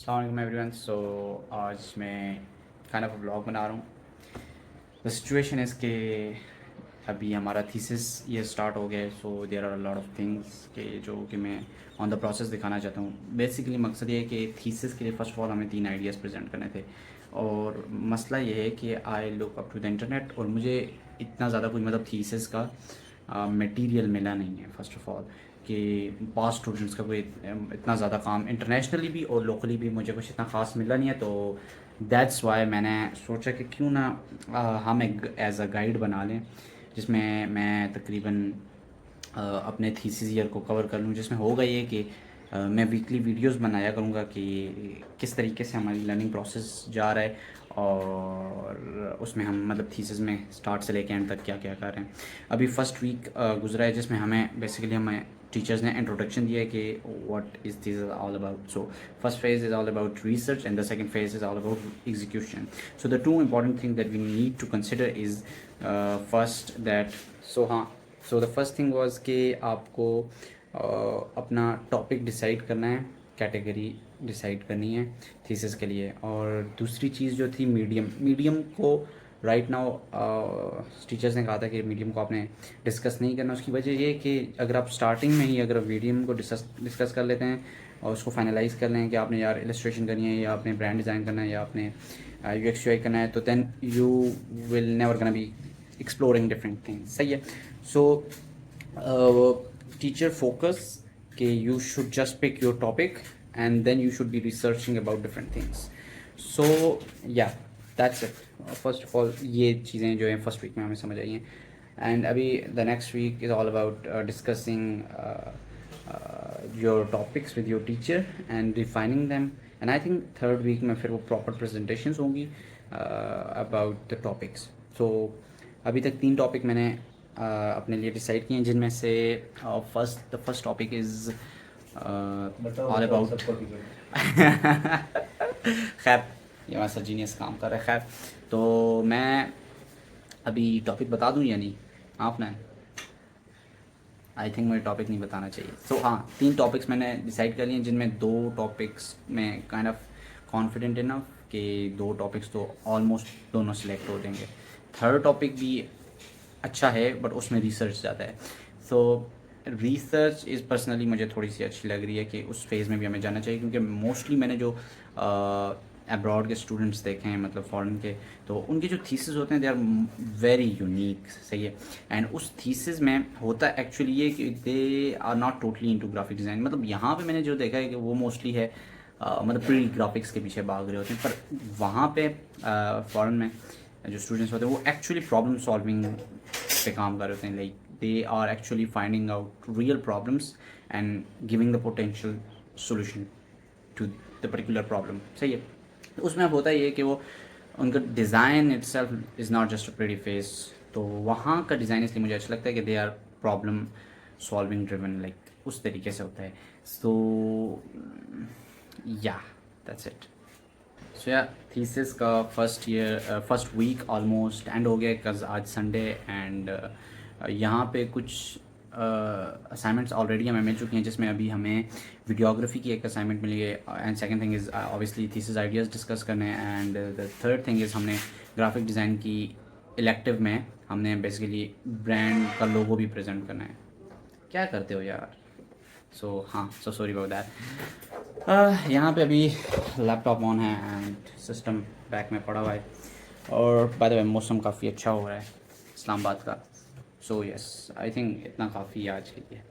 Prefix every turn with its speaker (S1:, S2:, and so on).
S1: अस्सलाम एवरीवन। सो आज मैं काइंड ऑफ व्लॉग बना रहा हूँ। द सिचुएशन इज़ के अभी हमारा थीसिस ये स्टार्ट हो गया है। So there are a lot of things के जो कि मैं ऑन द प्रोसेस दिखाना चाहता हूँ। बेसिकली मकसद ये है कि थीसिस के लिए फ़र्स्ट ऑफ ऑल हमें 3 आइडियाज़ प्रेजेंट करने थे, और मसला ये है कि I look up to the internet और मुझे इतना ज़्यादा कोई मतलब थीसिस का मटेरियल मिला नहीं है फ़र्स्ट ऑफ ऑल, कि पास स्टूडेंट्स का कोई इतना ज़्यादा काम इंटरनेशनली भी और लोकली भी मुझे कुछ इतना ख़ास मिला नहीं है। तो दैट्स वाई मैंने सोचा कि क्यों ना हम एक एज अ गाइड बना लें, जिसमें मैं तकरीबन अपने थीसिस ईयर को कवर कर लूँ, जिसमें होगा ये कि मैं वीकली वीडियोस बनाया करूँगा कि किस तरीके से हमारी लर्निंग प्रोसेस जा रहा है, और उसमें हम मतलब थीसिस में स्टार्ट से लेके एंड तक क्या क्या कर रहे हैं। अभी फ़र्स्ट वीक गुजरा है, जिसमें हमें टीचर्स ने इंट्रोडक्शन दिया है कि what is this all about. So first phase is all about research and the second phase is all about execution. So the two important thing that we need to consider is first that so the first thing was कि आपको अपना topic decide करना है, category decide करनी है thesis के लिए। और दूसरी चीज़ जो थी मीडियम को राइट नाउ टीचर्स ने कहा था कि मीडियम को आपने डिस्कस नहीं करना। उसकी वजह ये है कि अगर आप स्टार्टिंग में ही अगर मीडियम को डिस्कस कर लेते हैं और उसको फाइनलाइज कर लें कि आपने यार इलस्ट्रेशन करनी है या आपने ब्रांड डिज़ाइन करना है या आपने यूएक्स यूआई करना है, तो then you will never gonna be exploring different things. सही है। सो teacher focus कि you should just pick your topic and then you should be researching about different things. So yeah, that's it. First of all ये चीज़ें जो हैं first week में हमें समझ आई हैं, एंड अभी the next week is all about discussing your topics with your teacher and refining them, and I think third week में फिर वो प्रॉपर presentations होंगी about the topics. So अभी तक 3 टॉपिक मैंने अपने लिए डिसाइड किए हैं, जिनमें से the first topic is all about खैर ये हमारा जीनियस काम कर रहा है। खैर तो मैं अभी टॉपिक बता दूं या नहीं आपने? आई थिंक मुझे टॉपिक नहीं बताना चाहिए। सो हाँ, 3 टॉपिक्स मैंने डिसाइड कर लिए हैं, जिनमें 2 टॉपिक्स में काइंड ऑफ कॉन्फिडेंट इनफ कि 2 टॉपिक्स तो ऑलमोस्ट दोनों सिलेक्ट हो जाएंगे। थर्ड टॉपिक भी अच्छा है बट उसमें रिसर्च ज़्यादा है। सो रिसर्च इज़ पर्सनली मुझे थोड़ी सी अच्छी लग रही है कि उस फेज़ में भी हमें जाना चाहिए, क्योंकि मोस्टली मैंने जो अब्रॉड के स्टूडेंट्स देखे हैं, मतलब फ़ॉरेन के, तो उनके जो थीसिस होते हैं दे आर वेरी यूनिक। सही है। एंड उस थीसिस में होता एक्चुअली ये कि they are not totally into graphic design. मतलब यहाँ पे मैंने जो देखा है कि वो मोस्टली है मतलब प्री ग्राफिक्स के पीछे भाग रहे होते हैं, पर वहाँ पे फ़ॉरेन में जो स्टूडेंट्स होते हैं वो एक्चुअली प्रॉब्लम सॉल्विंग पे काम कर रहे होते हैं। Like they are actually finding out real problems and giving the potential solution to the particular problem. सही है। तो उसमें अब होता ये है कि वो उनका design itself is not just a pretty face. तो वहाँ का डिज़ाइन इसलिए मुझे अच्छा लगता है कि they are problem solving driven, like उस तरीके से होता है। सो या दैट्स इट। सो या थीसिस का फर्स्ट वीक ऑलमोस्ट एंड हो गया, बिकॉज आज संडे एंड यहाँ पे कुछ असाइनमेंट्स ऑलरेडी हमें मिल चुकी हैं, जिसमें अभी हमें वीडियोग्राफी की एक असाइनमेंट मिली है, and second thing is obviously thesis ideas discuss करने हैं, and the third thing is हमने ग्राफिक डिज़ाइन की इलेक्टिव में हमने बेसिकली ब्रांड का लोगो भी प्रेजेंट करना है। क्या करते हो यार? सो हाँ, सो सॉरी अबाउट दैट। यहाँ पे अभी लैपटॉप ऑन है एंड सिस्टम बैक में पड़ा हुआ है, और बाय द वे मौसम काफ़ी अच्छा हो रहा है इस्लामाबाद का। सो यस, आई थिंक इतना काफ़ी है आज के लिए।